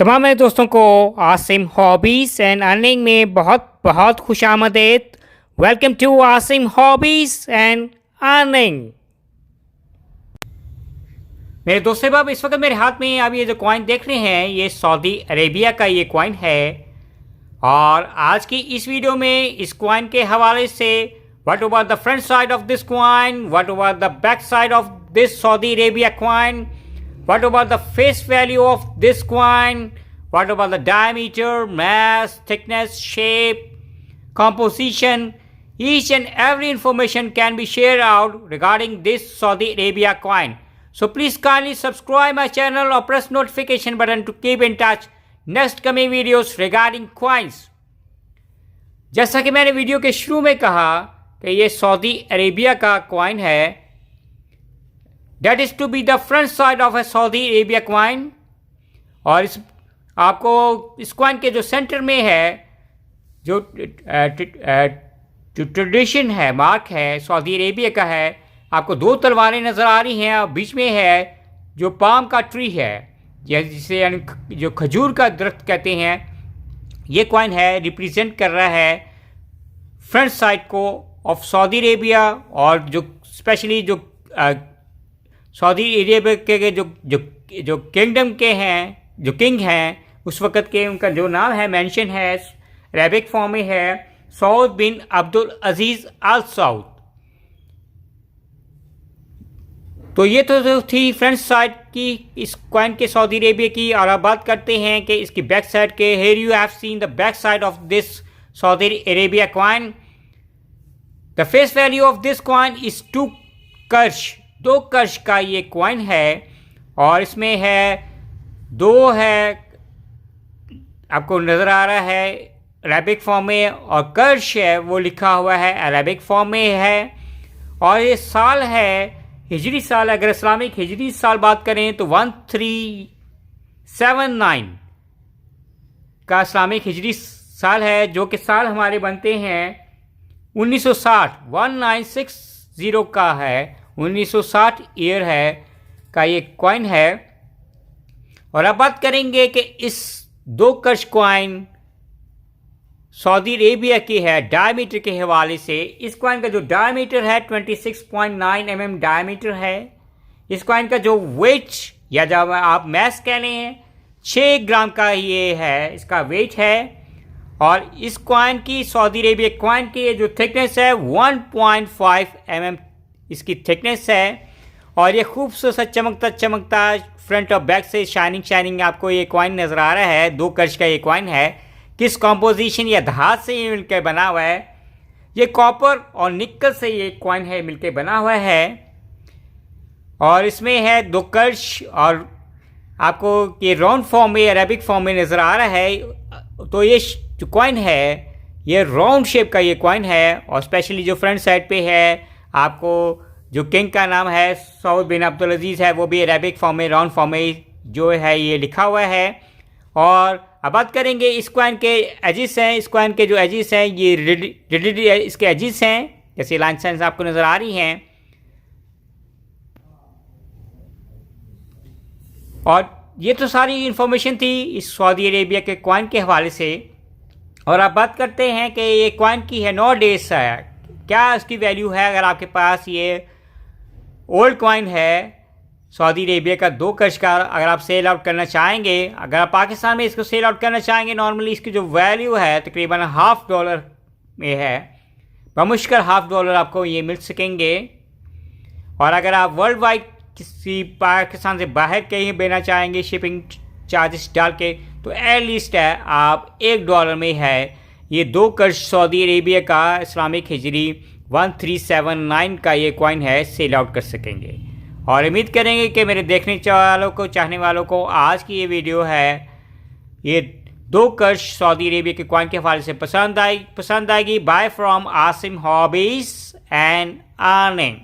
तमाम मेरे दोस्तों को आसिम हॉबीज़ एंड अर्निंग में बहुत बहुत खुशामदीद। Welcome to Asim hobbies and earning. मेरे दोस्तों बाब, इस वक्त मेरे हाथ में आप ये जो कॉइन देख रहे हैं, ये सऊदी अरेबिया का ये कॉइन है। और आज की इस वीडियो में इस कॉइन के हवाले से what about the front side of this coin, what about the back side of this Saudi Arabia coin, what about the face value of this coin, what about the diameter, mass, thickness, shape, composition. Each and every information can be shared out regarding this Saudi Arabia coin. So please kindly subscribe my channel or press notification button to keep in touch next coming videos regarding coins. जैसा कि मैंने video के शुरू में कहा कि ये Saudi Arabia का कॉइन है, That is to be the front side of a Saudi Arabia coin. और इस आपको इस कॉइन के जो सेंटर में है, जो ट्रेडिशन है, मार्क है सऊदी अरेबिया का है, आपको दो तलवारें नज़र आ रही हैं और बीच में है जो पाम का ट्री है, जिसे यानी जो खजूर का दरख्त कहते हैं। ये कॉइन है रिप्रेजेंट कर रहा है फ्रंट साइड को ऑफ सऊदी अरेबिया। और जो स्पेशली जो सऊदी अरेबिया के जो किंगडम के हैं, जो किंग हैं उस वक़्त के, उनका जो नाम है मेंशन है अरेबिक फॉर्म में है सऊद बिन अब्दुल अजीज़ आल सऊद। तो ये तो थी फ्रंट साइड की इस कॉइन के सऊदी अरेबिया की। और अब बात करते हैं कि इसकी बैक साइड के। Here you have seen the back side of this Saudi Arabia coin. The face value of this coin is 2 curse. 2 curse का ये कॉइन है और इसमें है 2 है, आपको नज़र आ रहा है अरबिक फॉर्म में, और कर्श है वो लिखा हुआ है अरबिक फॉर्म में है। और ये साल है हिजरी साल। अगर इस्लामिक हिजरी साल बात करें तो 1379 का इस्लामिक हिजरी साल है, जो कि साल हमारे बनते हैं 1960। 1960 का है, 1960 ईयर है का ये कॉइन है। और अब बात करेंगे कि इस 2 कर्श कॉइन सऊदी अरेबिया की है डायमीटर के हवाले से। इस कॉइन का जो डायमीटर है 26.9 mm डायमीटर है। इस कॉइन का जो वेट या जब आप मैस कह लें 6 ग्राम का ये है, इसका वेट है। और इस कॉइन की सऊदी अरेबिया कॉइन की जो थिकनेस है 1.5 mm इसकी थिकनेस है। और ये खूबसूरत चमकता चमकता फ्रंट और बैक से शाइनिंग आपको ये कॉइन नज़र आ रहा है। 2 कर्श का ये कॉइन है। किस कॉम्पोजिशन या धात से ये मिलकर बना हुआ है? ये कॉपर और निकल से ये कॉइन है मिलकर बना हुआ है। और इसमें है 2 कर्श और आपको ये राउंड फॉर्म में, अरबिक फॉर्म में नज़र आ रहा है। तो ये जो कॉइन है ये राउंड शेप का ये कॉइन है। और स्पेशली जो फ्रंट साइड पे है, आपको जो किंग का नाम है सऊद बिन अब्दुल अजीज़ है, वो भी अरबिक फॉर्म में, राउंड फॉर्म में जो है ये लिखा हुआ है। और अब बात करेंगे इस कॉइन के एजिस हैं। इस कॉइन के जो एजिस हैं ये रिलेटेड इसके एजिस हैं, जैसे लाइन साइंस आपको नज़र आ रही हैं। और ये तो सारी इंफॉर्मेशन थी इस सऊदी अरेबिया के कॉइन के हवाले से। और अब बात करते हैं कि ये कॉइन की है नो डेज है, क्या इसकी वैल्यू है। अगर आपके पास ये ओल्ड कॉइन है सऊदी अरेबिया का 2 कर्श का, अगर आप सेल आउट करना चाहेंगे, अगर आप पाकिस्तान में इसको सेल आउट करना चाहेंगे, नॉर्मली इसकी जो वैल्यू है तकरीबन $50 में है। बमुश्किल $50 आपको ये मिल सकेंगे। और अगर आप वर्ल्ड वाइड किसी पाकिस्तान से बाहर कहीं भेजना चाहेंगे शिपिंग चार्जेस डाल के, तो एटलीस्ट है आप $1 में है ये 2 कर्श सऊदी अरेबिया का इस्लामिक हिजरी 1379 का ये कॉइन है सेल आउट कर सकेंगे। और उम्मीद करेंगे कि मेरे देखने वालों को, चाहने वालों को आज की ये वीडियो है ये 2 कर्श सऊदी अरेबिया के कॉइन के हवाले से पसंद आएगी। Bye from Asim hobbies and earning.